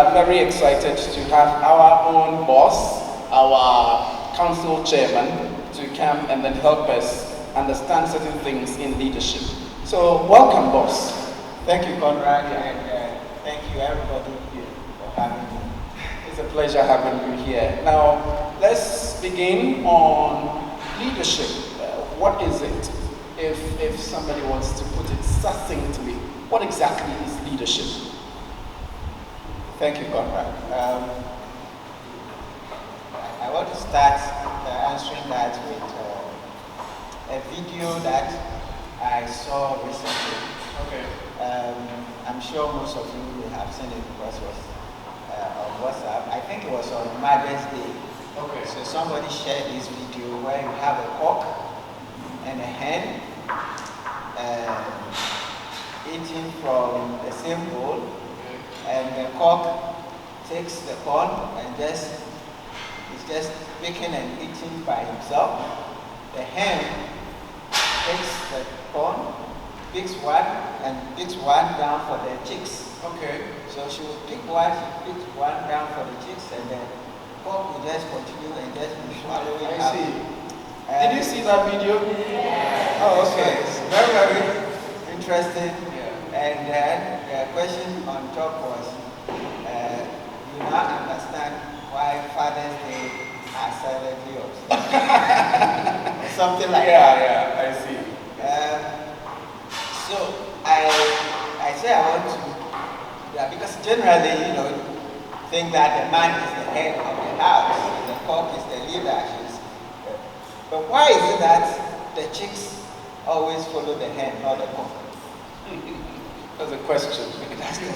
are very excited to have our own boss, our council chairman, to come and then help us understand certain things in leadership. So, welcome, boss. Thank you, Conrad, and thank you, everybody, here for having me. It's a pleasure having you here. Now, let's begin on leadership. What is it? If somebody wants to put it succinctly, what exactly is leadership? Thank you, Conrad. I want to start answering that with a video that I saw recently. Okay. I'm sure most of you will have seen it because it was on WhatsApp. I think it was on Mother's Day. Okay. So somebody shared this video where you have a cock and a hen eating from the same bowl, and the cock takes the corn and is just picking and eating by himself. The hen takes the corn, picks one, and picks one down for the chicks. Okay. So she will pick one, she picks one down for the chicks, and the cock will just continue and just swallow it up. I see. Did you see that video? Yeah. Oh, okay. It's very, very interesting. Yeah. And then the question on top was, you now understand why Father's Day are silently observed. Something like that. Yeah, I see. So I say I want to, because generally, think that the man is the head of the house, the cock is the leader. But why is it that the chicks always follow the hen, not the cock? That's a question. That's the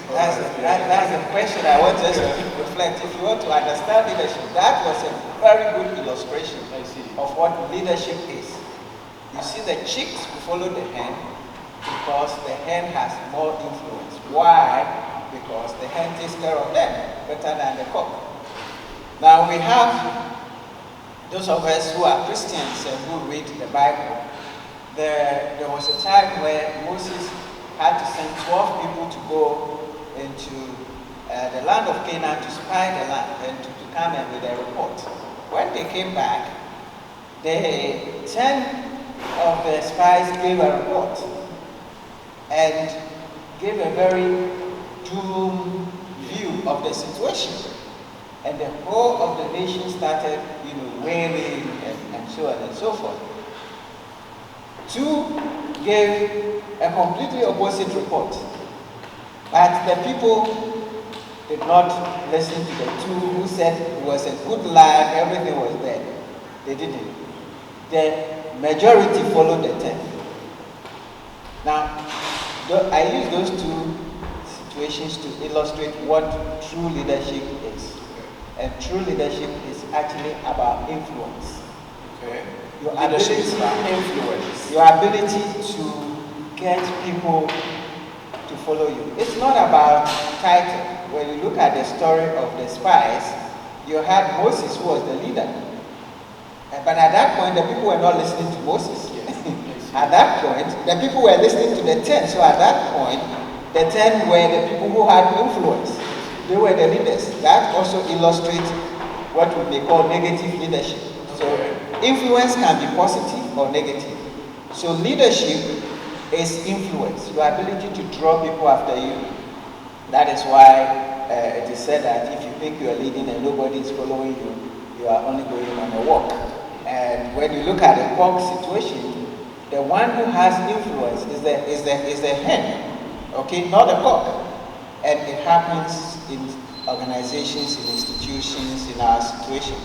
question I want us to reflect. If you want to understand leadership, that was a very good illustration of what leadership is. You see, the chicks follow the hen because the hen has more influence. Why? Because the hen takes care of them better than the cock. Now we have those of us who are Christians and who read the Bible. There was a time where Moses had to send 12 people to go into the land of Canaan to spy the land and to come in with a report. When they came back, 10 of the spies gave a report and gave a very doom view of the situation. And the whole of the nation started, wailing and so on and so forth. 2 gave a completely opposite report. But the people did not listen to the 2 who said it was a good life, everything was there. They didn't. The majority followed the 10. Now, I use those 2 situations to illustrate what true leadership is. And true leadership is actually about influence. Okay. Your ability to get people to follow you. It's not about title. When you look at the story of the spies, you had Moses who was the leader. But at that point, the people were not listening to Moses. At that point, the people were listening to the 10. So at that point, the 10 were the people who had influence. They were the leaders. That also illustrates what we may call negative leadership. So influence can be positive or negative. So leadership is influence, your ability to draw people after you. That is why it is said that if you think you are leading and nobody is following you, you are only going on a walk. And when you look at the cock situation, the one who has influence is the hen, okay, not the cock. And it happens in organizations, in institutions, in our situation.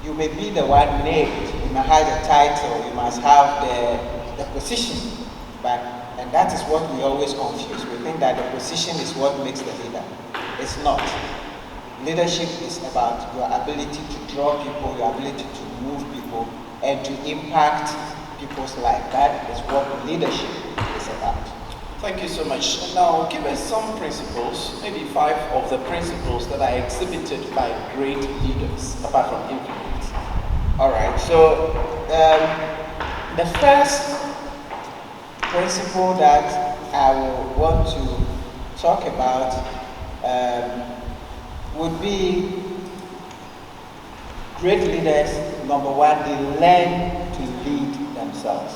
You may be the one named, you may have the title, you must have the position, and that is what we always confuse. We think that the position is what makes the leader. It's not. Leadership is about your ability to draw people, your ability to move people, and to impact people's life. That is what leadership is about. Thank you so much. And now give us some principles, maybe 5 of the principles that are exhibited by great leaders, apart from influence. All right, so the first principle that I will want to talk about would be great leaders. Number one, they learn to lead themselves.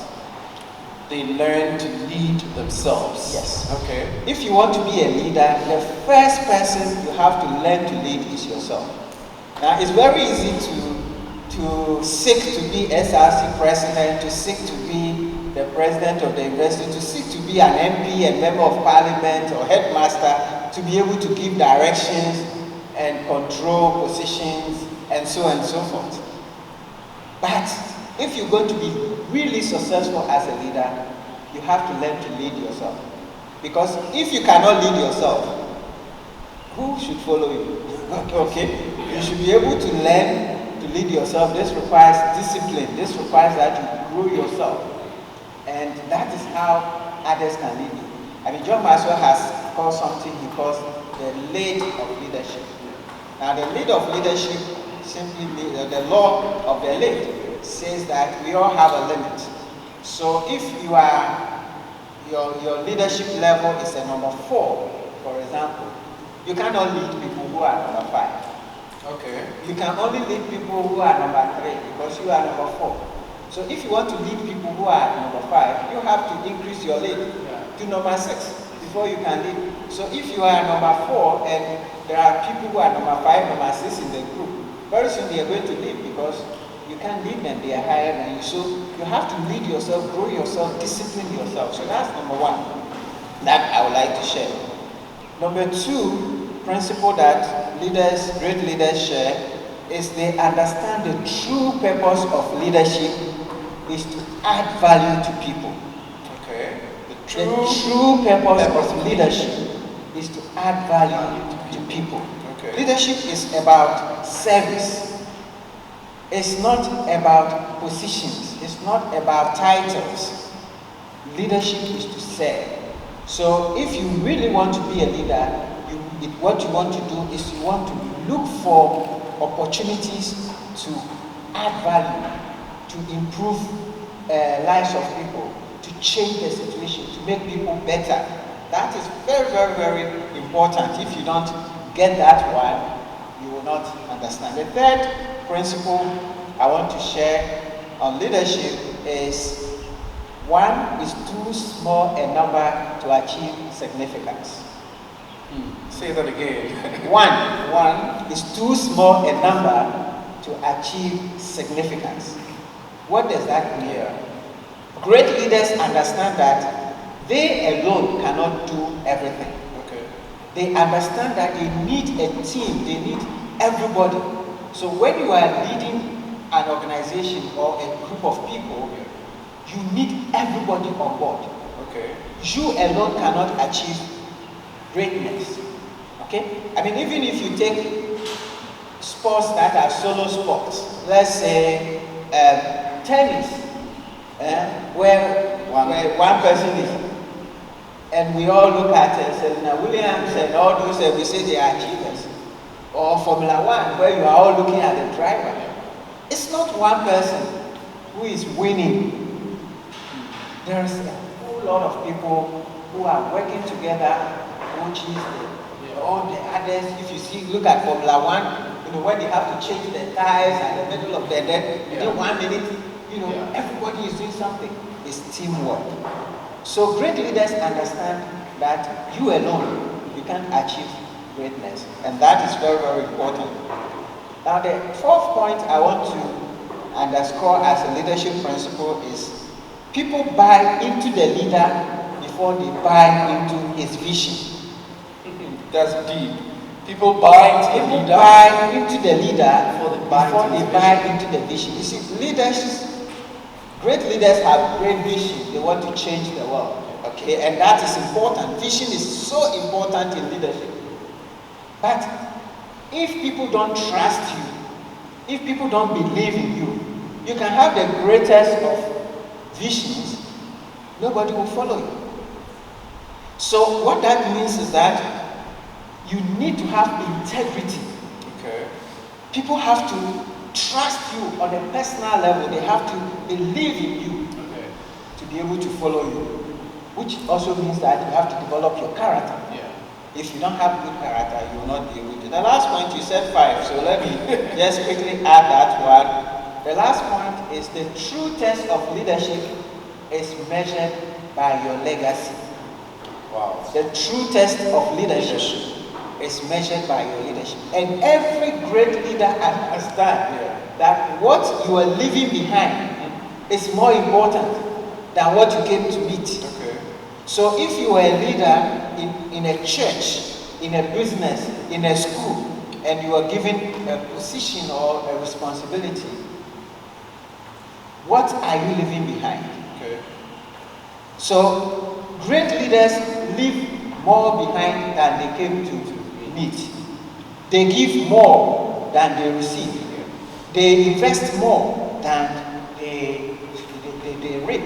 They learn to lead themselves. Yes. Okay. If you want to be a leader, the first person you have to learn to lead is yourself. Now, it's very easy to seek to be SRC president, to seek to be the president of the university, to seek to be an MP, a member of parliament or headmaster, to be able to give directions and control positions and so on and so forth. But if you're going to be really successful as a leader, you have to learn to lead yourself. Because if you cannot lead yourself, who should follow you? Okay? You should be able to learn to lead yourself. This requires discipline. This requires that you grow yourself. And that is how others can lead you. I mean, John Maxwell has called something he calls the lead of leadership. Now, the lead of leadership, simply the law of the lead, says that we all have a limit. So if you are, your leadership level is a number 4, for example, you cannot lead people who are number 5. Okay. You can only lead people who are number 3 because you are number 4. So if you want to lead people who are number 5, you have to increase your lead to number 6 before you can lead. So if you are number 4 and there are people who are number 5, number 6 in the group, very soon they are going to leave because you can't lead them, they are higher than you. So you have to lead yourself, grow yourself, discipline yourself. So that's number 1 that I would like to share. Number 2 principle that leaders, great leaders share is they understand the true purpose of leadership is to add value to people. Okay. The true purpose of leadership is to add value to people. Okay. Leadership is about service. It's not about positions. It's not about titles. Leadership is to serve. So if you really want to be a leader, what you want to do is you want to look for opportunities to add value, to improve lives of people, to change the situation, to make people better. That is very, very, very important. If you don't get that one, you will not understand. The third principle I want to share on leadership is 1 is too small a number to achieve significance. Say that again. 1 is too small a number to achieve significance. What does that mean? Great leaders understand that they alone cannot do everything. Okay. They understand that they need a team, they need everybody. So when you are leading an organization or a group of people, you need everybody on board. Okay. You alone cannot achieve greatness. Okay? I mean, even if you take sports that are solo sports, let's say tennis, where one person is, and we all look at Serena Williams and all those, we say they are achievers. Or Formula 1, where you are all looking at the driver. It's not one person who is winning. There is a whole lot of people who are working together, coaches, all the others. If you see, look at Formula 1, when they have to change the tires at the middle of the day, within 1 minute, everybody is doing something. It's teamwork. So great leaders understand that you alone, you can't achieve greatness. And that is very, very important. Now the 4th point I want to underscore as a leadership principle is people buy into the leader before they buy into his vision. That's deep. People buy into the leader. Buy into the leader before they buy into the vision. You see, great leaders have great vision. They want to change the world. Okay, and that is important. Vision is so important in leadership. But if people don't trust you, if people don't believe in you, you can have the greatest of visions, nobody will follow you. So what that means is that you need to have integrity. Okay. People have to trust you on a personal level. They have to believe in you to be able to follow you. Which also means that you have to develop your character. Yeah. If you don't have good character, you will not be able to. The last point, you said 5, so let me just quickly add that one. The last point is the true test of leadership is measured by your legacy. Wow. The true test of leadership is measured by your leadership. And every great leader understands that what you are leaving behind is more important than what you came to meet. Okay. So if you are a leader in a church, in a business, in a school, and you are given a position or a responsibility, what are you leaving behind? Okay. So great leaders leave more behind than they came to meet. They give more than they receive. They invest more than they reap.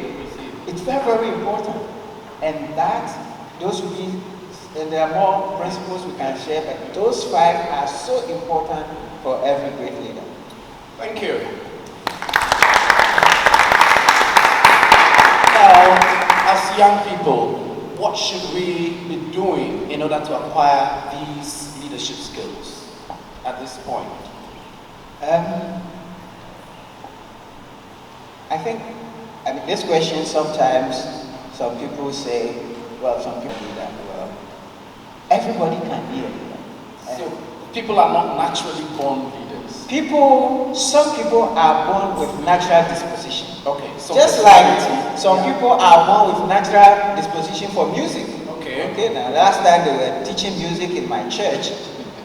It's very, very important. And those will be, and there are more principles we can share, but those 5 are so important for every great leader. Thank you. Now, as young people, what should we be doing in order to acquire these leadership skills at this point? I think, this question sometimes, some people say, well, some people do that. Well, everybody can be a leader. So, people are not naturally born leaders. Some people are born with natural disposition. Okay. So just like some people are born with natural disposition for music. Okay. Okay. Now, last time they were teaching music in my church,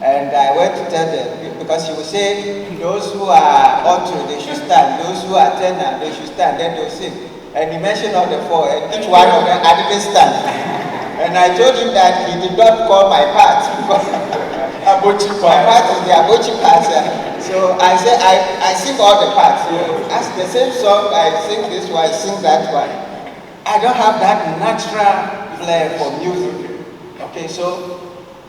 and I went to tell them, because she would say, those who are auto, they should stand. Those who are tenor, they should stand. Then they'll sing. And he mentioned all the 4, and each one of them, I didn't stand. And I told him that he did not call my part. My part is the Abochi part. So I said, I sing all the parts. As the same song, I sing this one, I sing that one. I don't have that natural flair for music. Okay, so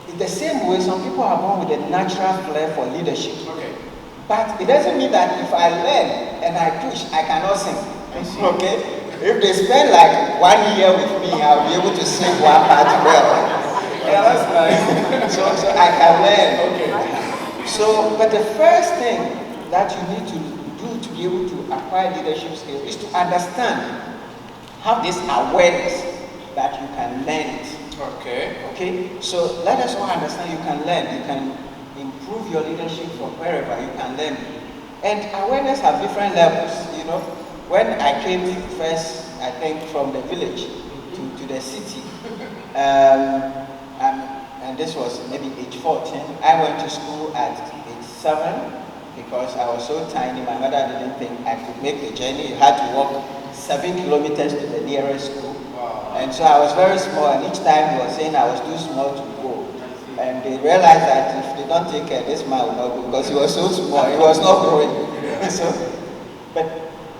in the same way, some people are born with a natural flair for leadership. Okay. But it doesn't mean that if I learn and I push, I cannot sing. Okay? If they spend like 1 year with me, I'll be able to sing one part well. Yeah, that's nice. so I can learn. Okay. So, but the first thing that you need to do to be able to acquire leadership skills is to understand, have this awareness that you can learn it. Okay. Okay? So let us all understand you can learn. You can improve your leadership from wherever you can learn. And awareness have different levels, When I came first, I think from the village to the city, and this was maybe age 14, I went to school at age 7 because I was so tiny. My mother didn't think I could make the journey. You had to walk 7 kilometers to the nearest school. Wow. And so I was very small, and each time he was saying I was too small to go. And they realized that if they don't take care, this man will not go because he was so small, he was not growing. But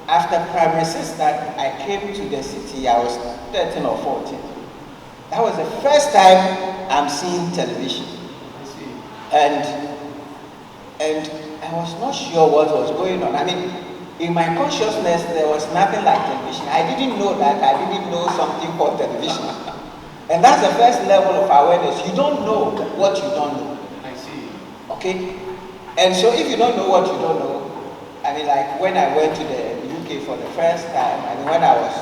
after primary 6 that I came to the city, I was 13 or 14. That was the first time I'm seeing television. And I was not sure what was going on. In my consciousness, there was nothing like television. I didn't know that. I didn't know something called television. And that's the first level of awareness. You don't know what you don't know. I see. Okay? And so if you don't know what you don't know, like when I went to the UK for the first time, when I was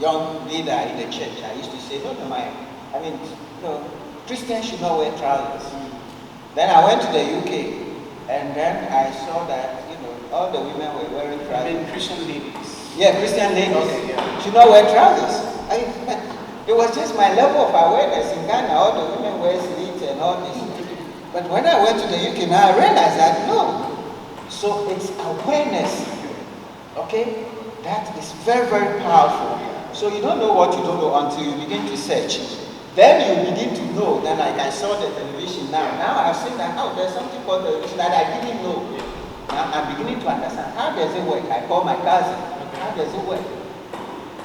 young leader in the church, I used to say, Christians should not wear trousers. Then I went to the UK, and then I saw that, all the women were wearing trousers. Christian ladies. Yeah, Christian ladies Okay, should not wear trousers. It was just my level of awareness. In Ghana, all the women wear slits and all this. But when I went to the UK, now I realized that no. So it's awareness, okay? That is very, very powerful. So you don't know what you don't know until you begin to search. Then you begin to know. Then like I saw the television now. Now I've seen that, there's something called television that I didn't know. Now I'm beginning to understand. How does it work? I call my cousin. How does it work?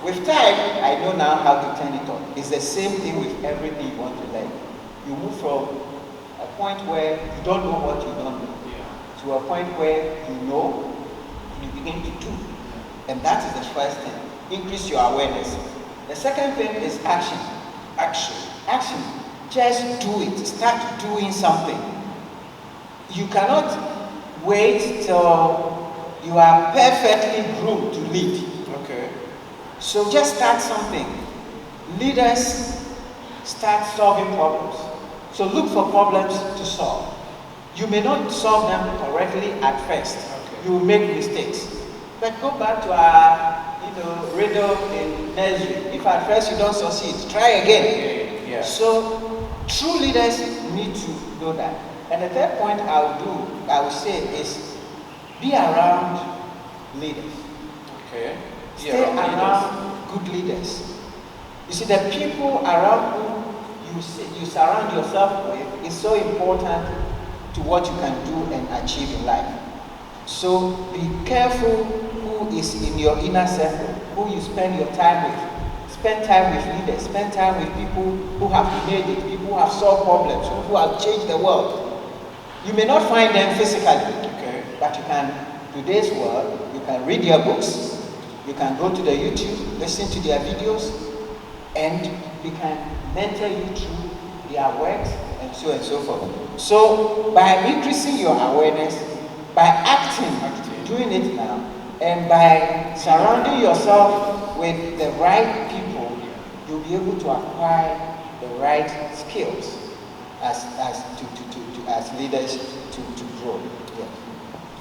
With time, I know now how to turn it on. It's the same thing with everything you want to learn. You move from a point where you don't know what you don't know to a point where you know and you begin to do. And that is the first thing. Increase your awareness. The second thing is action. Action. Action. Just do it. Start doing something. You cannot wait till you are perfectly groomed to lead. Okay. So just start something. Leaders start solving problems. So look for problems to solve. You may not solve them correctly at first. Okay. You will make mistakes. But go back to our riddle in nursery. If at first you don't succeed, try again. Yeah. So true leaders need to know that. And the third point I will say is be around leaders. Okay. Stay around good leaders. You see, the people around whom you surround yourself with is so important to what you can do and achieve in life. So be careful who is in your inner circle, who you spend your time with. Spend time with leaders, spend time with people who have made it, people who have solved problems, who have changed the world. You may not find them physically, okay, but you can, today's world, you can read their books, you can go to the YouTube, listen to their videos, and we can mentor you through their works and so forth. So by increasing your awareness, by acting, doing it now, and by surrounding yourself with the right people, you'll be able to acquire the right skills as leaders to grow. Yeah.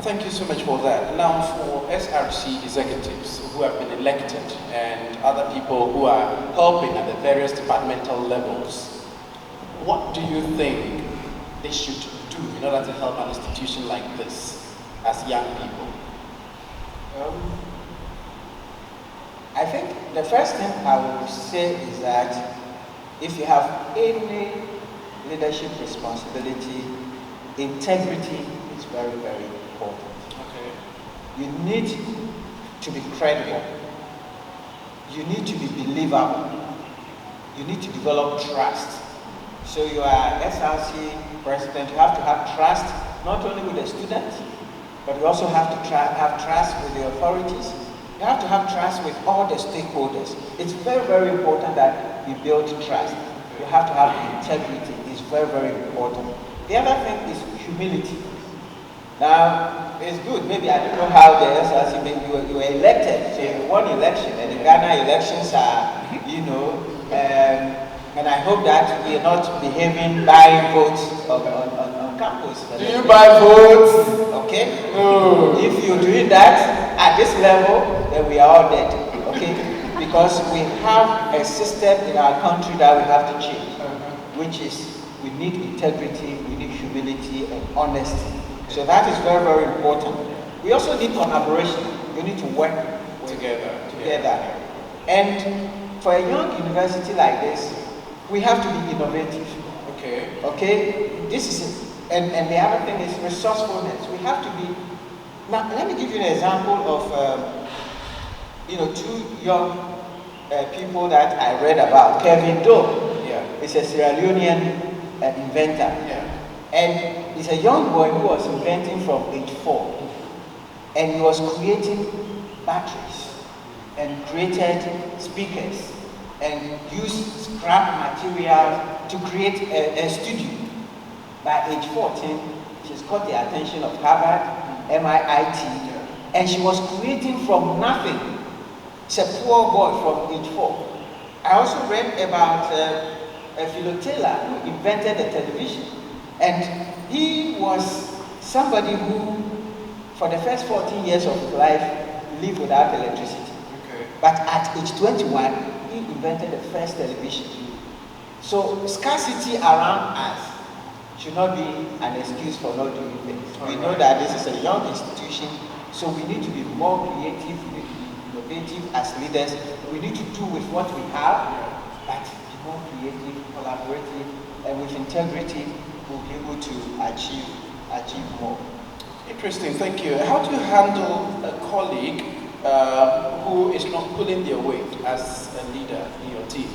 Thank you so much for that. Now for SRC executives who have been elected and other people who are helping at the various departmental levels, what do you think they should do in order to help an institution like this as young people? I think the first thing I would say is that if you have any leadership responsibility, integrity is very, very important. Okay. You need to be credible. You need to be believable. You need to develop trust. So you are SRC president, you have to have trust not only with the students, but you also have to have trust with the authorities. You have to have trust with all the stakeholders. It's very, very important that we build trust. You have to have integrity. It's very, very important. The other thing is humility. Now, it's good. Maybe I don't know how the SRC, maybe you were elected. So you won election, and the Ghana elections are, and I hope that we are not behaving buying votes on campus. Do you buy votes? Okay? No. If you're doing that at this level, then we are all dead. Okay? Because we have a system in our country that we have to change, which is we need integrity, we need humility and honesty. So that is very, very important. We also need collaboration. We need to work together. And for a young university like this, we have to be innovative. Okay. Okay? This is and the other thing is resourcefulness. We have to be. Now, let me give you an example of two young people that I read about. Kevin Doe is a Sierra Leonean inventor. Yeah. And he's a young boy who was inventing from age 4. And he was creating batteries and created speakers and used scrap materials to create a studio. By age 14, she's caught the attention of Harvard, MIT, and she was creating from nothing. She's a poor boy from age 4. I also read about a Philotela who invented the television. And he was somebody who, for the first 14 years of his life, lived without electricity. Okay. But at age 21, he invented the first television. So scarcity around us should not be an excuse for not doing things. We know that this is a young institution, so we need to be more creative, we need to be innovative as leaders. We need to do with what we have, but be more creative, collaborative, and with integrity, we'll be able to achieve more. Interesting, thank you. How do you handle a colleague who is not pulling their weight as a leader in your team?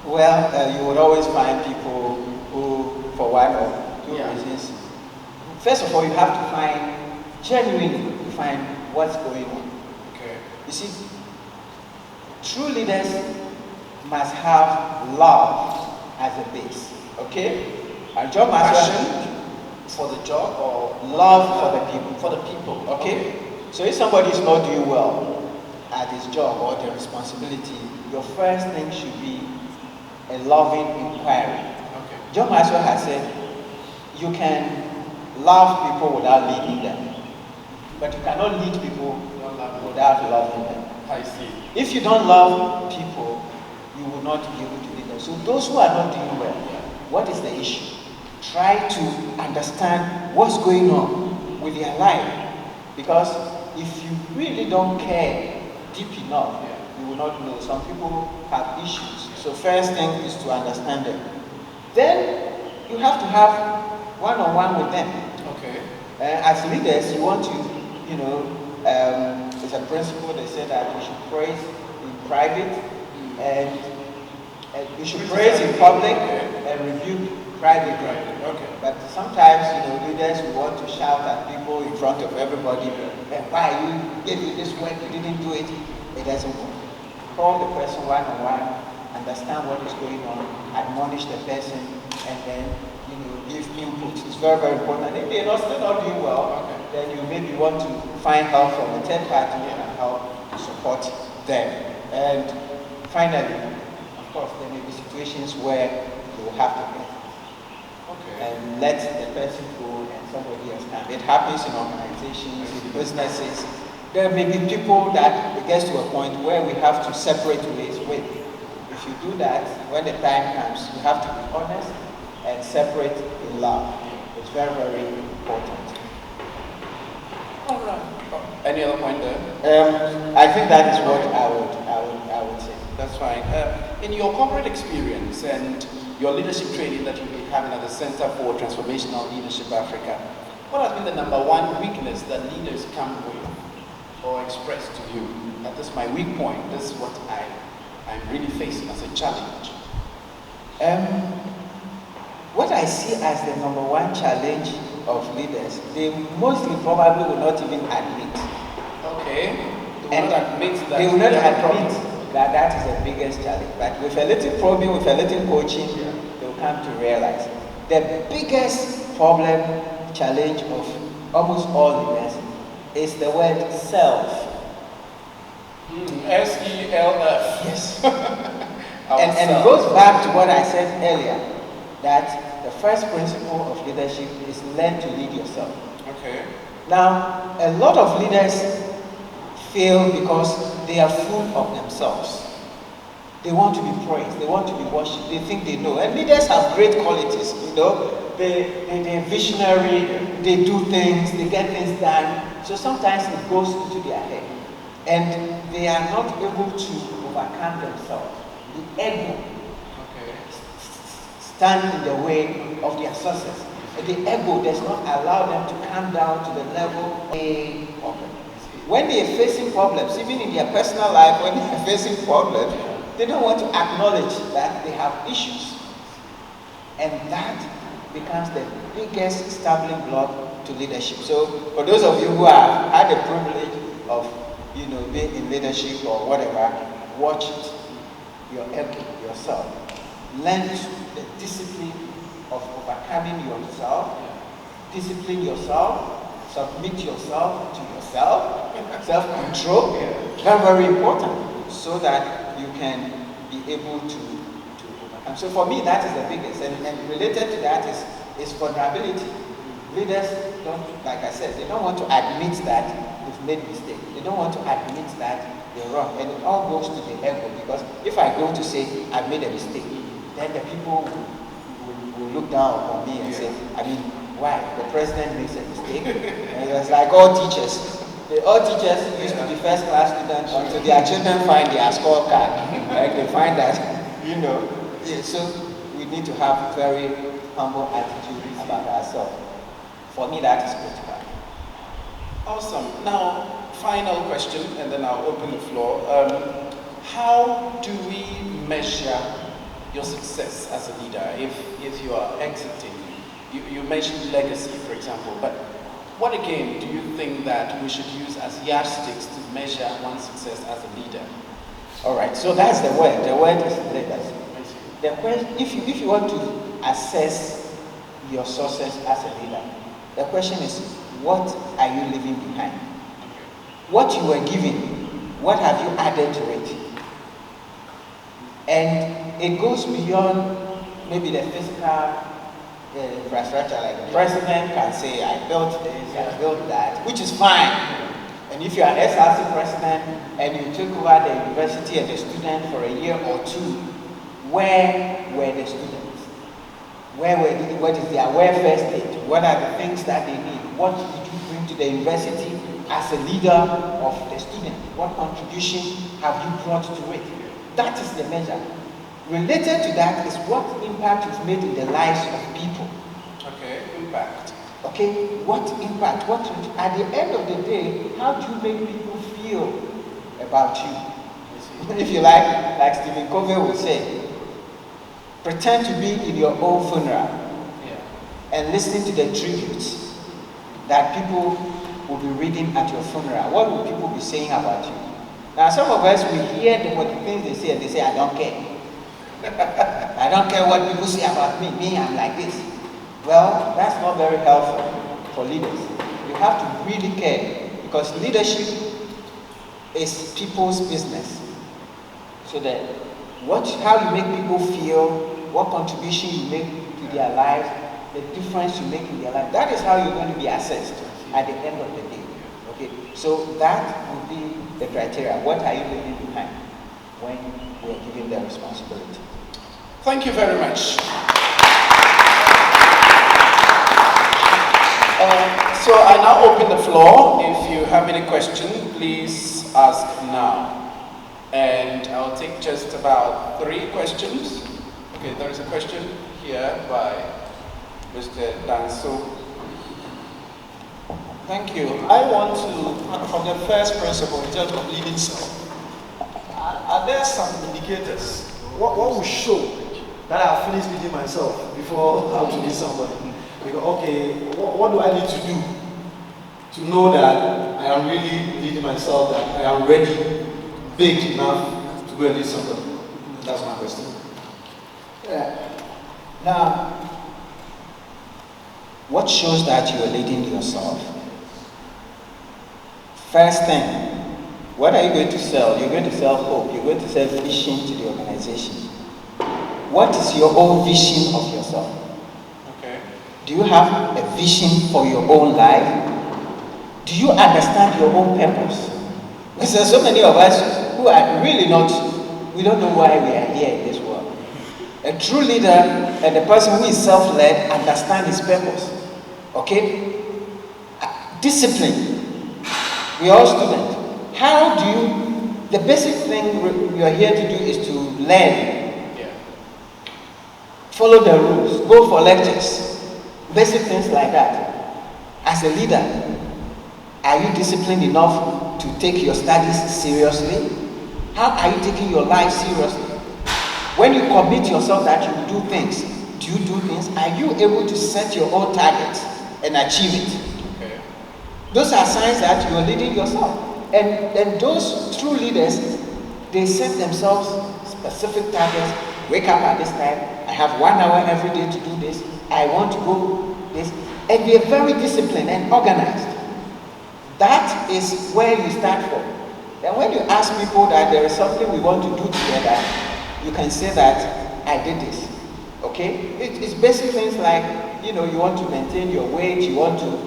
Well, you would always find people who, for one or two reasons. First of all, you have to genuinely find what's going on. Okay. You see, true leaders must have love as a base. Okay? And John Passion for the job or love for the people. For the people. Okay? So if somebody is not doing well at his job or their responsibility, your first thing should be a loving inquiry. Okay. John Maxwell has said, you can love people without leading them, but you cannot lead people without loving them. I see. If you don't love people, you will not be able to lead them. So those who are not doing well, what is the issue? Try to understand what's going on with their life. Because if you really don't care deep enough, you will not know. Some people have issues. So first thing is to understand them. Then you have to have one-on-one with them. Okay. As leaders, you want to, it's a principle they say that you should praise in private and you should praise in public and rebuke privately. Okay. But sometimes, leaders will want to shout at people in front of everybody, why you gave you this work, you didn't do it. It doesn't work. Call the person one-on-one, understand what is going on, admonish the person, and then give input. It's very, very important. If they're still not doing well, then you maybe want to find help from a third party and help to support them. And finally, of course, there may be situations where you will have to get and let the person go and somebody else come. It happens in organizations, in businesses. There may be people that it gets to a point where we have to separate ways with. If you do that, when the time comes, you have to be honest and separate in love. It's very, very important. All right. Any other point there? I think that is what I would say. That's fine. In your corporate experience and your leadership training that you've been having at the Center for Transformational Leadership Africa, what has been the number one weakness that leaders come with or express to you? That this is my weak point. This is what I'm really facing as a challenge. What I see as the number one challenge of leaders, they mostly probably will not even admit. Okay. They will not admit that that is the biggest challenge. But with a little probing, with a little coaching, they will come to realize the biggest problem, challenge of almost all leaders is the word self. S-E-L-F. Yes. and it goes back to what I said earlier, that the first principle of leadership is learn to lead yourself. Okay. Now, a lot of leaders fail because they are full of themselves. They want to be praised, they want to be worshipped, they think they know. And leaders have great qualities, they're visionary, they do things, they get things done. So sometimes it goes into their head. And they are not able to overcome themselves. The ego stand in the way of their success. The ego does not allow them to come down to the level when they are facing problems, even in their personal life, when they are facing problems, they don't want to acknowledge that they have issues. And that becomes the biggest stumbling block to leadership. So for those of you who have had the privilege of being in leadership or whatever, watch it, your ego, yourself. Learn the discipline of overcoming yourself, discipline yourself, submit yourself to yourself, self-control, very, very important, so that you can be able to overcome. So for me, that is the biggest, and related to that is vulnerability. Leaders don't, like I said, they don't want to admit that they've made mistakes. They don't want to admit that they're wrong, and it all goes to the ego, because if I go to say, I've made a mistake, then the people will look down upon me and say, why? The president makes a mistake. And it's like all teachers. All teachers used to be first class students until their children find their scorecard. Like they find that, so we need to have very humble attitude about ourselves. For me, that is critical. Awesome. Now, final question, and then I'll open the floor. How do we measure your success as a leader if you are exiting? You mentioned legacy, for example, but what again do you think that we should use as yardsticks to measure one's success as a leader? All right, so that's the word. The word is legacy. The question, if you want to assess your success as a leader, the question is, what are you leaving behind? What you were given, what have you added to it? And it goes beyond maybe the physical infrastructure. Like the president can say, I built this, I built that, which is fine. And if you are an SRC president and you took over the university and the student for a year or two, where were the students? What is their welfare state? What are the things that they need? What did you bring to the university as a leader of the student? What contribution have you brought to it? That is the measure. Related to that is what impact you've made in the lives of people. Okay, impact. Okay, what impact? At the end of the day, how do you make people feel about you? If you like Stephen Covey would say, pretend to be in your own funeral and listen to the tributes that people will be reading at your funeral. What will people be saying about you? Now, some of us, we hear what the things they say, and they say, I don't care. I don't care what people say about me. Me, I'm like this. Well, that's not very helpful for leaders. You have to really care, because leadership is people's business. So that how you make people feel, what contribution you make to their lives, the difference you make in their life, that is how you're going to be assessed at the end of the day. Okay, so that would be the criteria. What are you leaving behind when we are giving them responsibility? Thank you very much. So I now open the floor. If you have any question, please ask now. And I'll take just about 3 questions. Okay, there is a question here by Mr. Danso. Thank you. I want to, from the first principle in terms of leading self, are there some indicators? What will show that I have finished leading myself before I to lead somebody? Because, okay, what do I need to do to know that I am really leading myself, that I am ready, big enough to go and lead somebody? That's my question. Yeah. Now, what shows that you are leading yourself? First thing, what are you going to sell? You're going to sell hope. You're going to sell vision to the organization. What is your own vision of yourself? Okay. Do you have a vision for your own life? Do you understand your own purpose? Because there are so many of us who are really not, we don't know why we are here in this world. A true leader and the person who is self-led understands his purpose. Okay? Discipline. We are all students. How do you, the basic thing we are here to do is to learn. Follow the rules. Go for lectures. Basic things like that. As a leader, are you disciplined enough to take your studies seriously? How are you taking your life seriously? When you commit yourself that you do things, do you do things? Are you able to set your own targets and achieve it? Okay. Those are signs that you are leading yourself. And those true leaders, they set themselves specific targets. Wake up at this time. I have 1 hour every day to do this. I want to go this. And they are very disciplined and organized. That is where you start from. And when you ask people that there is something we want to do together, you can say that I did this. Okay? It's basic things like, you want to maintain your weight, you want to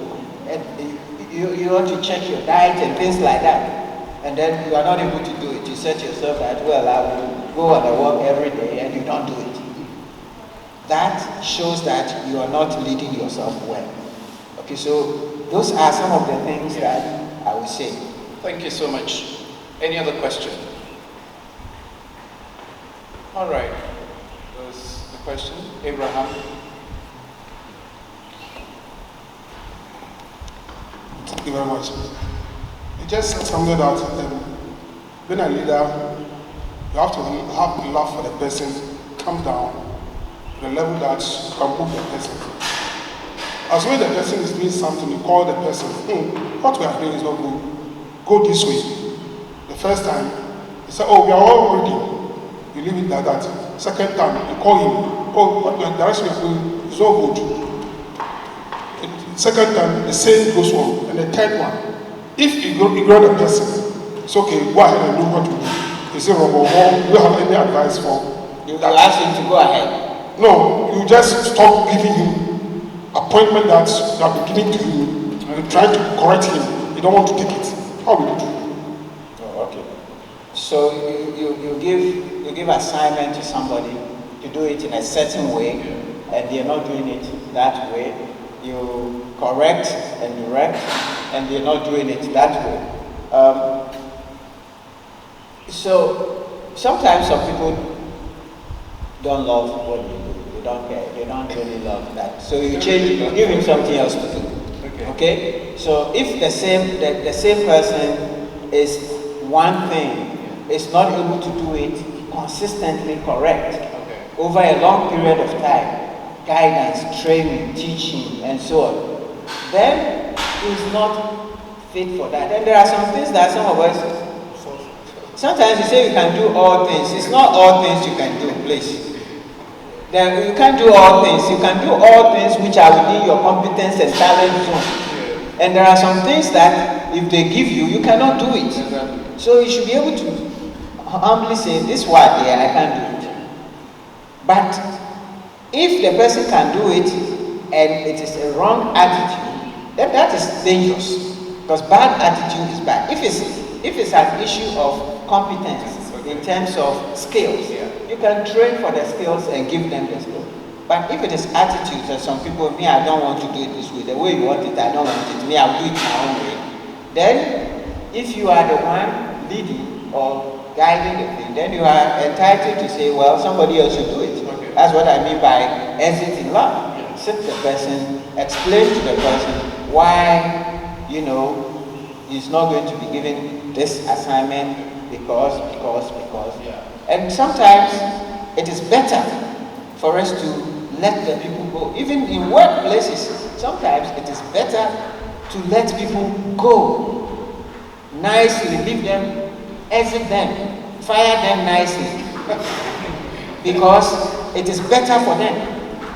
check your diet and things like that. And then you are not able to do it. You set yourself that, well, I will go on a walk every day, and you don't do it. That shows that you are not leading yourself well. Okay, so those are some of the things that I would say. Thank you so much. Any other question? All right. There's the question. Abraham. Thank you very much. You just said something that being a leader, you have to have love for the person, come down to the level that you can move the person. As when the person is doing something, you call the person, what we are doing is not good. Go this way. The first time, He said, oh, we are all ready. You leave it like that. Second time, you call him. Oh, what the direction you're going is all good. Second time, the same goes on. And the third one, if you ignore the person, it's okay, go ahead and do what you do. He said, Robo, do you have any advice for You ask him to go ahead. No, you just stop giving him appointment that have been given to you. You try to correct him. You don't want to take it. How will you do? Oh, okay. So you give assignment to somebody to do it in a certain way, and they're not doing it that way. You correct and direct, and they're not doing it that way. So sometimes some people don't love what you do. They don't care. They don't really love that. So you change it. You give him something else to do. Okay. So if the same person is one thing, is not able to do it consistently correct over a long period of time, guidance, training, teaching, and so on, then he's not fit for that. And there are some things that some of us, sometimes you say you can do all things. It's not all things you can do, please. Then you can't do all things. You can do all things which are within your competence and talent zone. And there are some things that if they give you, you cannot do it. So you should be able to humbly say, this one there, I can't do it. But if the person can do it and it is a wrong attitude, then that is dangerous. Because bad attitude is bad. If it's an issue of competence in terms of skills, you can train for the skills and give them the skills. But if it is attitude, and some people, me, I don't want to do it this way, the way you want it, I don't want it, me, I'll do it my own way. Then, if you are the one leading or guiding the thing, then you are entitled to say, well, somebody else should do it. That's what I mean by exit in love. Sit the person, explain to the person why, he's not going to be given this assignment because. And sometimes it is better for us to let the people go. Even in workplaces, sometimes it is better to let people go nicely, leave them, exit them, fire them nicely. Because it is better for them.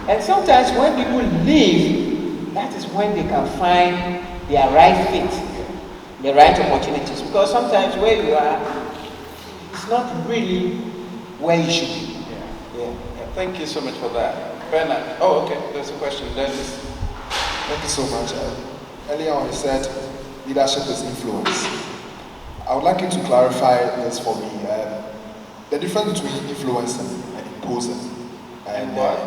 And sometimes when people leave, that is when they can find their right fit, the right opportunities. Because sometimes where you are, it's not really where you should be. Yeah. Thank you so much for that. Bernard. Oh, okay. There's a question. Dennis. Thank you so much. Earlier on you said leadership is influence. I would like you to clarify this for me. The difference between influencing and imposing. And what?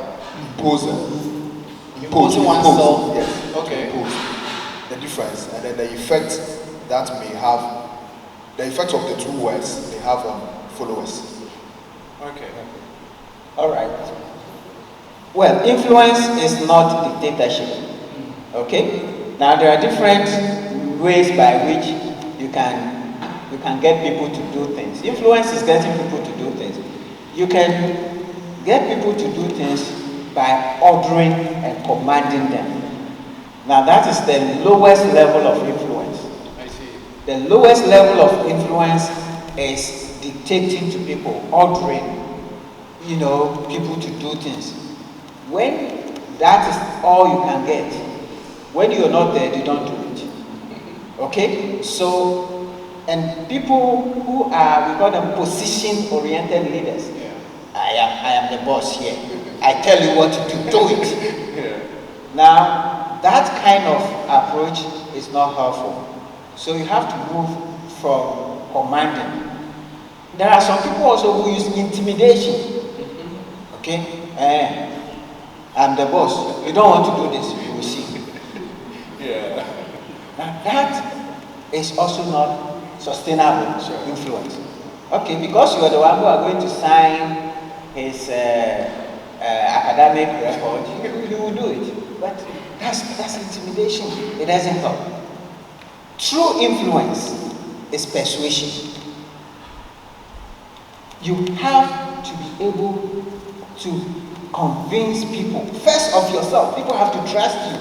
Imposing oneself. Yes. Okay. Impose. The difference, and then the effect that may have, the effect of the two words they have on followers. Okay. All right. Well, influence is not dictatorship. Okay? Now there are different ways by which you can get people to do things. Influence is getting people to do things. You can get people to do things by ordering and commanding them. Now that is the lowest level of influence. I see. The lowest level of influence is dictating to people, ordering, people to do things. When that is all you can get, when you're not there, you don't do it. Okay? So, and people who are, we call them position-oriented leaders. Yeah. I am the boss here. I tell you what to do it. Yeah. Now, that kind of approach is not helpful. So you have to move from commanding. There are some people also who use intimidation. Okay? I'm the boss. You don't want to do this, you will see. Yeah. Now that is also not sustainable influence. Okay, because you are the one who are going to sign his academic record, you will do it. But that's intimidation. It doesn't help. True influence is persuasion. You have to be able to convince people, first of yourself. People have to trust you,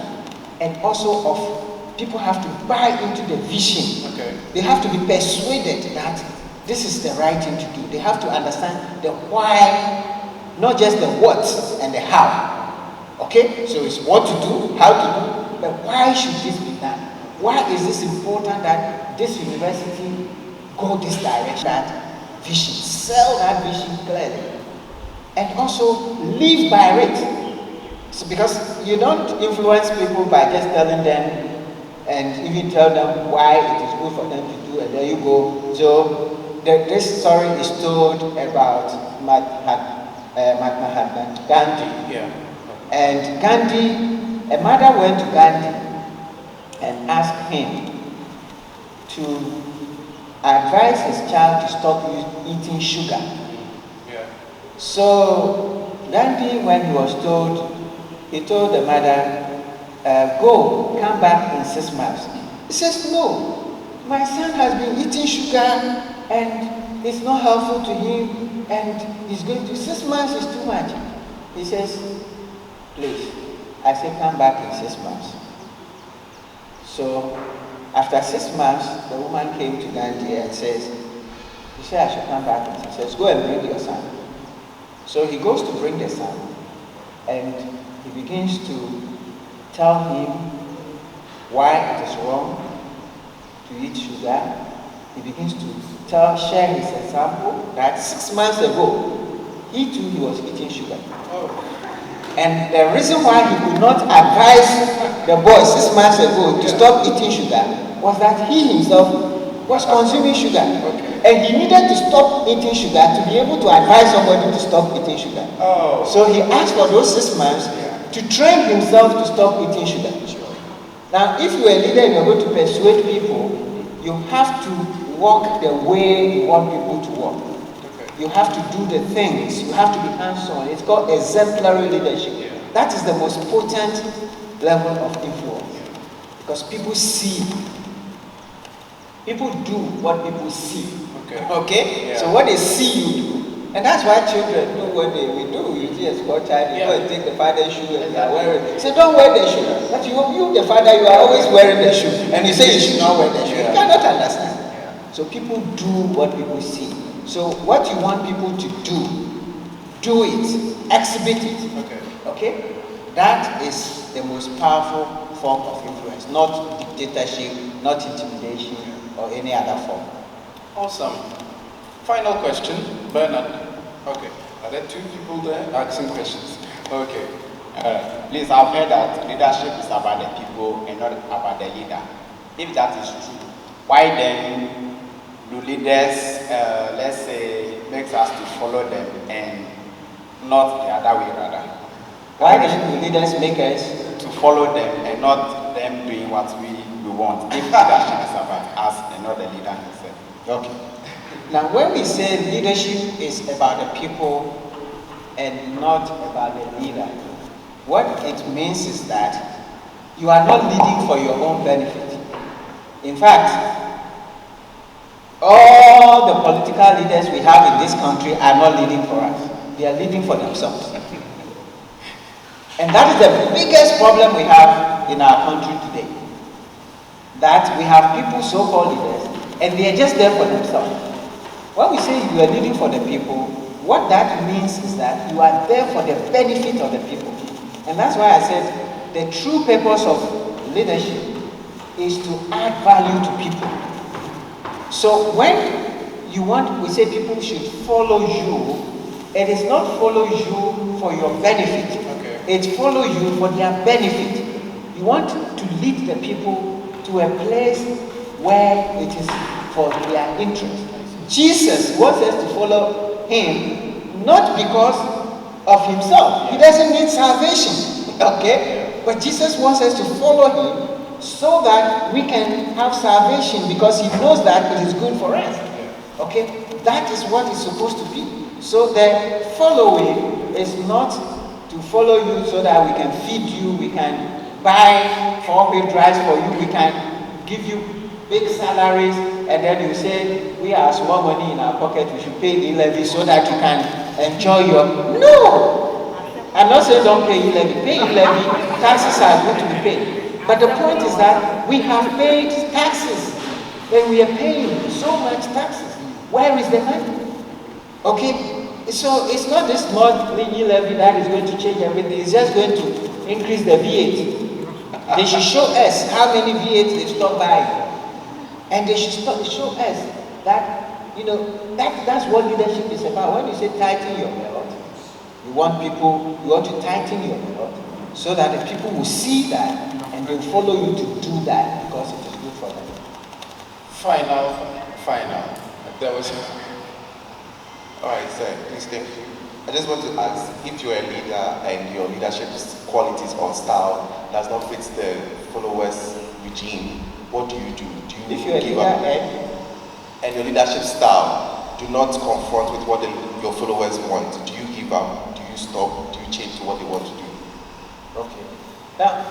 and also of people have to buy into the vision. Okay. They have to be persuaded that this is the right thing to do. They have to understand the why, not just the what and the how. Okay? So it's what to do, how to do, but why should this be done? Why is this important that this university go this direction, that vision, sell that vision clearly, and also live by it. So because you don't influence people by just telling them and even tell them why it is good for them to do, and there you go. So this story is told about Mahatma Gandhi. Yeah. And Gandhi, a mother went to Gandhi and asked him to advise his child to stop eating sugar. Yeah. So Gandhi, when he was told, he told the mother, go, come back in 6 months. He says, no, my son has been eating sugar and it's not helpful to him and he's going to, 6 months is too much. He says, please, I say come back in 6 months. So after 6 months, the woman came to Gandhi and says, he said I should come back, and he says, go and bring your son. So he goes to bring the son and he begins to tell him why it is wrong to eat sugar. He begins to share his example that 6 months ago, he too was eating sugar. And the reason why he could not advise the boy 6 months ago to stop eating sugar was that he himself was consuming sugar. And he needed to stop eating sugar to be able to advise somebody to stop eating sugar. So he asked for those 6 months to train himself to stop eating sugar. Now, if you're a leader and you're going to persuade people, you have to walk the way you want people to walk. You have to do the things. You have to be hands-on. It's called exemplary leadership. That is the most potent level of influence. Because people see. People do what people see. Okay? Yeah. So what they see you do. And that's why children do what they will do. You see a small child, you go and take the father's shoe and you are wearing it. Say, don't wear the shoe. But you, the father, you are always wearing the shoe. And you say you should not wear the shoe. You cannot understand. So people do what people see. So what you want people to do it, exhibit it. Okay? That is the most powerful form of influence, not dictatorship, not intimidation, or any other form. Awesome. Final question, Bernard. Okay. Are there 2 people there asking questions? Okay. Please, I've heard that leadership is about the people and not about the leader. If that is true, why then do leaders, let's say, makes us to follow them and not the other way rather? Why do leaders make us to follow them and not them doing what we want? If leadership is about us and not the leader himself. Okay. Now, when we say leadership is about the people and not about the leader, what it means is that you are not leading for your own benefit. In fact, all the political leaders we have in this country are not leading for us. They are leading for themselves. And that is the biggest problem we have in our country today. That we have people, so-called leaders, and they are just there for themselves. When we say you are leading for the people, what that means is that you are there for the benefit of the people. And that's why I said the true purpose of leadership is to add value to people. So when we say people should follow you, it is not follow you for your benefit. It follow you for their benefit. You want to lead the people to a place where it is for their interest. Jesus wants us to follow him, not because of himself. He doesn't need salvation, okay? But Jesus wants us to follow him so that we can have salvation because he knows that it is good for us, okay? That is what it's supposed to be. So the following is not to follow you so that we can feed you, we can buy 4-wheel drives for you, we can give you big salaries, and then you say, we have small money in our pocket, we should pay the levy so that you can enjoy your... No! I'm not saying don't pay levy. Pay levy, taxes are good to be paid. But the point is that we have paid taxes, and we are paying so much taxes. Where is the money? Okay, so it's not this small levy that is going to change everything. It's just going to increase the VAT. They should show us how many VAT they stop buying. And they should show us that, that's what leadership is about. When you say tighten your belt, you want to tighten your belt so that the people will see that and they'll follow you to do that because it is good for them. Final. There was. All right, sir. Please thank you. I just want to ask, if you're a leader and your leadership qualities or style does not fit the followers' regime, what do you do? Do you give up? And your leadership style do not confront with what your followers want. Do you give up? Do you stop? Do you change to what they want to do? Okay. Now,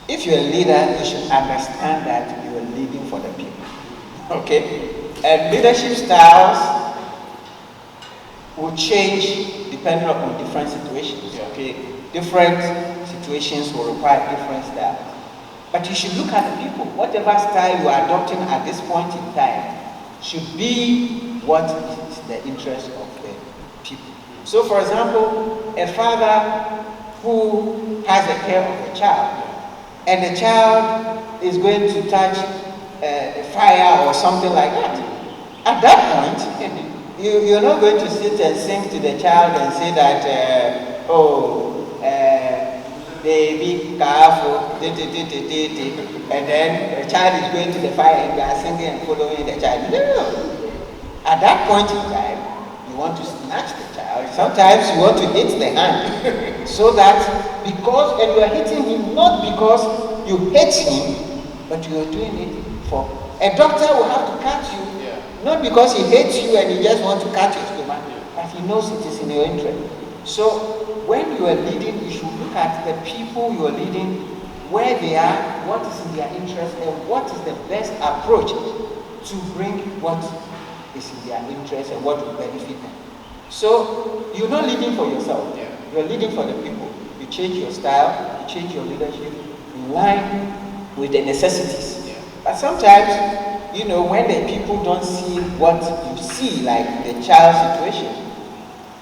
if you're a leader, you should understand that you are leading for the people. Okay? And leadership styles will change depending upon different situations. Okay? Different situations will require different styles. But you should look at the people. Whatever style you are adopting at this point in time should be what is the interest of the people. So, for example, a father who has the care of a child, and the child is going to touch a fire or something like that. At that point, you're not going to sit and sing to the child and say that, baby, careful, and then the child is going to the fire and you are singing and following the child. No. At that point in time, you want to snatch the child. Sometimes you want to hit the hand. So that, and you are hitting him not because you hate him, but you are doing it for. A doctor will have to cut you, not because he hates you and he just wants to cut your stomach, but he knows it is in your interest. So when you are leading, you should look at the people you are leading, where they are, what is in their interest, and what is the best approach to bring what is in their interest and what will benefit them. So you're not leading for yourself, you're leading for the people. You change your style, you change your leadership in line with the necessities. But sometimes, when the people don't see what you see, like the child situation,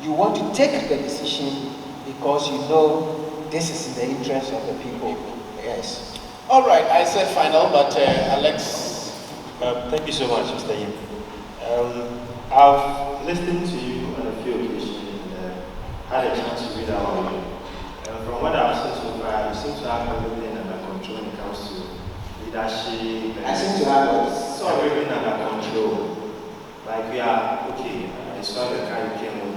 you want to take the decision because you know this is in the interest of the people. Yes. All right, I said final, but Alex. Thank you so much, Mr. Ayim. I've listened to you on a few occasions and had a chance to read our book. From what I've seen so far, you seem to have everything under control when it comes to leadership. I seem to have everything under control. Like we are, okay, I saw the car you came with.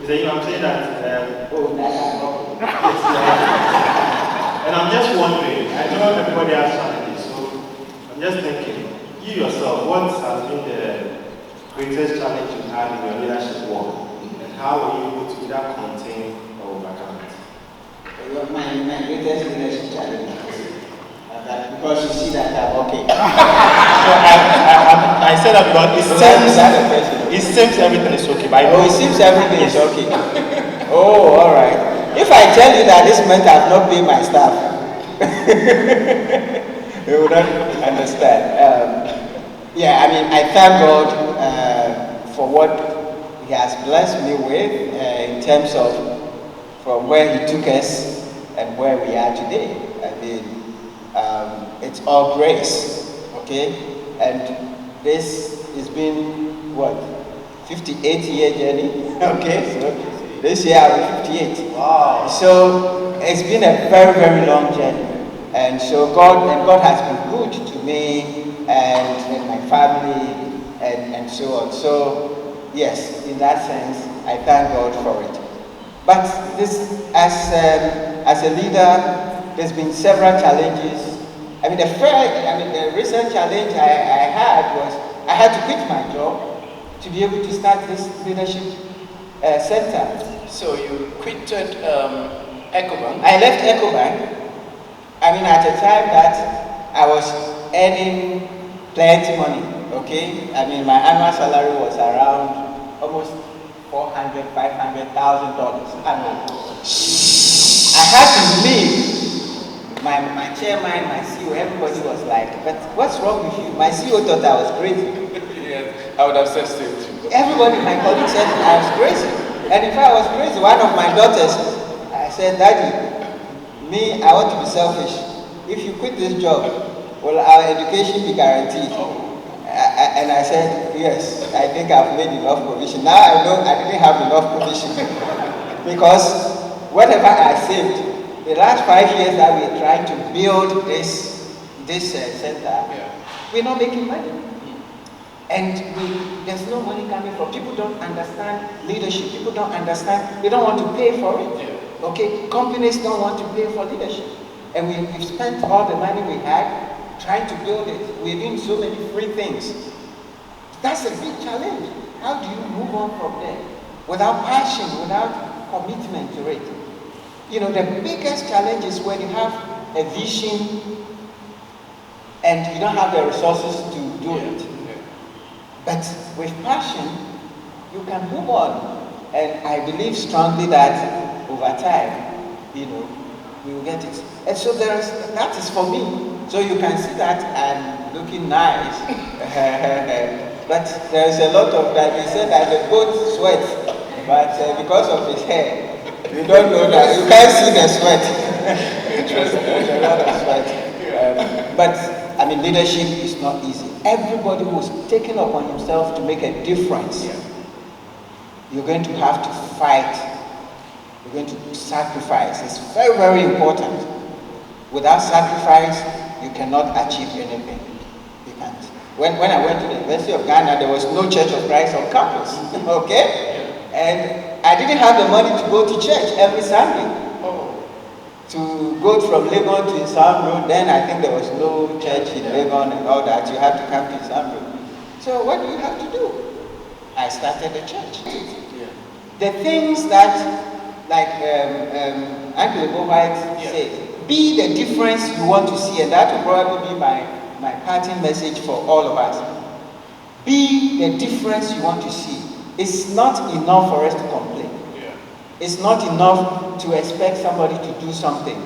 I'm saying that, and I'm just wondering, I know everybody has challenges, so I'm just thinking, you yourself, what has been the greatest challenge you had in your leadership work, and how were you able to either contain or overcome it? My greatest leadership challenge because you see that I'm okay. So I said that because it seems everything is okay, but it seems everything is okay. Oh, all right. If I tell you that this month I've not paid my staff, you would not understand. I thank God for what He has blessed me with in terms of from where He took us and where we are today. It's all grace, okay? And this has been, 58-year journey, okay? So this year I'll be 58. Wow. So it's been a very, very long journey. And so God has been good to me and my family and so on. So yes, in that sense, I thank God for it. But this, as a leader, there's been several challenges. The recent challenge I had was I had to quit my job to be able to start this leadership center. So you quitted Ecobank? I left Ecobank. At a time that I was earning plenty money, okay? My annual salary was around almost $400,000, $500,000 annually. I had to leave. My chairman, my CEO, everybody was like, but what's wrong with you? My CEO thought I was crazy. Yes, I would have said so too. Everybody, my colleagues said I was crazy. And if I was crazy, one of my daughters, I said, Daddy, me, I want to be selfish. If you quit this job, will our education be guaranteed? And I said, yes, I think I've made enough provision. Now I know I didn't have enough provision. Because whatever I saved, the last 5 years that we're trying to build this center, we're not making money. And there's no money coming from. People don't understand leadership. People don't understand. They don't want to pay for it. Okay, companies don't want to pay for leadership. And we've spent all the money we had trying to build it. We're doing so many free things. That's a big challenge. How do you move on from there? Without passion, without commitment to it. You know, the biggest challenge is when you have a vision and you don't have the resources to do it. But with passion, you can move on. And I believe strongly that over time, you know, we will get it. And so that is for me. So you can see that I'm looking nice. But there's a lot of that. He said that the goat sweats, but because of his hair, you don't know that. You can't see the sweat. Interesting. There's a lot of sweat. But I mean, leadership is not easy. Everybody who's taken upon himself to make a difference, you're going to have to fight. You're going to sacrifice. It's very, very important. Without sacrifice, you cannot achieve anything. You can't. When I went to the University of Ghana, there was no Church of Christ on campus. Okay? And I didn't have the money to go to church every Sunday. To go from Legon to Isam Road, then I think there was no church in Legon and all that. You have to come to Isam Road. So what do you have to do? I started a church. The things that, like Uncle Bobite said, be the difference you want to see, and that will probably be my parting message for all of us. Be the difference you want to see. It's not enough for us to complain. It's not enough to expect somebody to do something.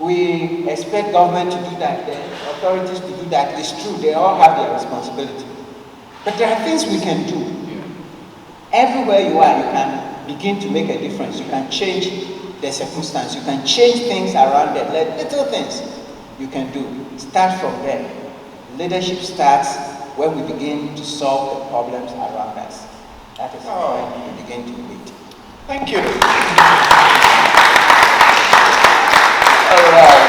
We expect government to do that, the authorities to do that. It's true, they all have their responsibility. But there are things we can do. Everywhere you are, you can begin to make a difference. You can change the circumstance. You can change things around there. Like little things you can do. Start from there. Leadership starts when we begin to solve the problems around us. That is when we begin to lead. Thank you. All right.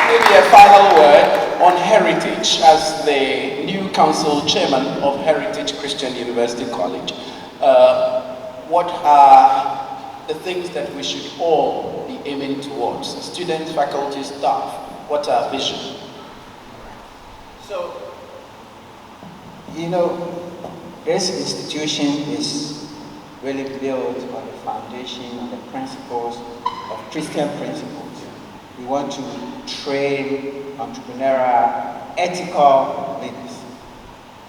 Maybe a final word on heritage as the new council chairman of Heritage Christian University College. What are the things that we should all be aiming towards? Students, faculty, staff. What's our vision? So, you know, this institution is really built on the foundation, on the principles of Christian principles. We want to train entrepreneurial, ethical leaders.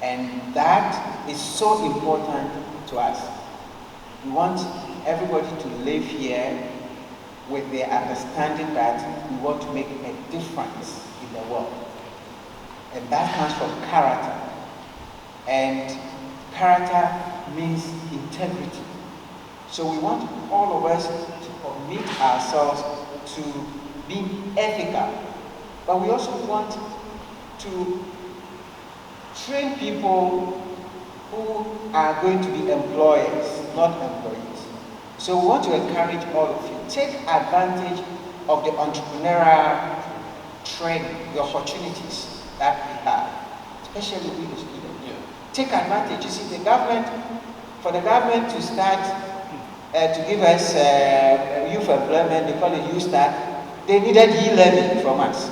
And that is so important to us. We want everybody to live here with the understanding that we want to make a difference in the world. And that comes from character. And character means integrity. So we want all of us to commit ourselves to being ethical. But we also want to train people who are going to be employers, not employees. So we want to encourage all of you. Take advantage of the entrepreneurial training, the opportunities that we have, especially with the students. Take advantage. You see, the government, for the government to start to give us youth employment, they call it Youth Start, they needed e-learning from us,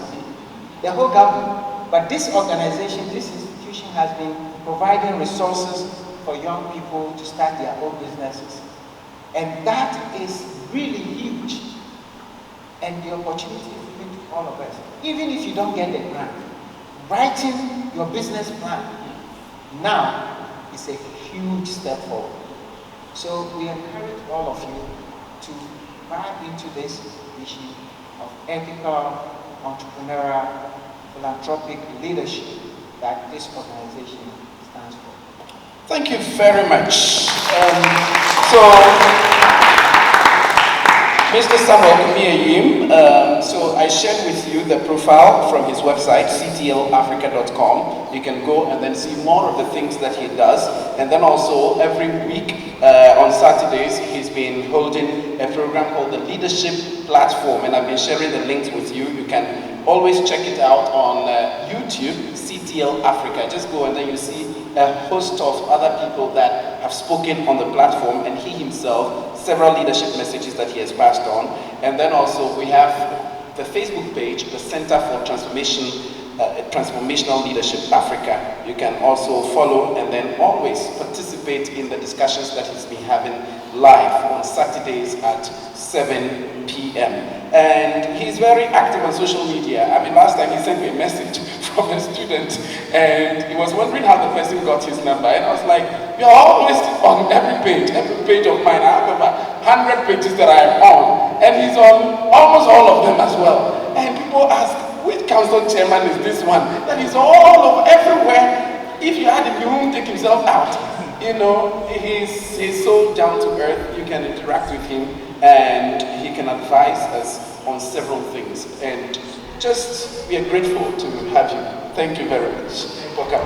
the whole government. But this organization, this institution has been providing resources for young people to start their own businesses. And that is really huge. And the opportunity is given to all of us. Even if you don't get the grant, writing your business plan now is a huge step forward. So we encourage all of you to buy into this vision of ethical, entrepreneurial, philanthropic leadership that this organization stands for. Thank you very much. Mr. Samuel Ayim, so I shared with you the profile from his website, ctlafrica.com. You can go and then see more of the things that he does. And then also every week on Saturdays, he's been holding a program called the Leadership Platform. And I've been sharing the links with you. You can always check it out on YouTube, CTL Africa. Just go and then you see a host of other people that have spoken on the platform, and he himself, several leadership messages that he has passed on. And then also we have the Facebook page, the Center for Transformational Leadership Africa. You can also follow and then always participate in the discussions that he's been having live on Saturdays at 7 p.m. And he's very active on social media. I mean, last time he sent me a message from a student and he was wondering how the person got his number. And I was like, you're always on every page of mine. I have about 100 pages that I am on, and he's on almost all of them as well. And people ask, which council chairman is this one? That is all over everywhere. If you had him, he won't take himself out. You know, he's so down to earth. You can interact with him and he can advise us on several things. And just we are grateful to have you. Thank you very much. Welcome.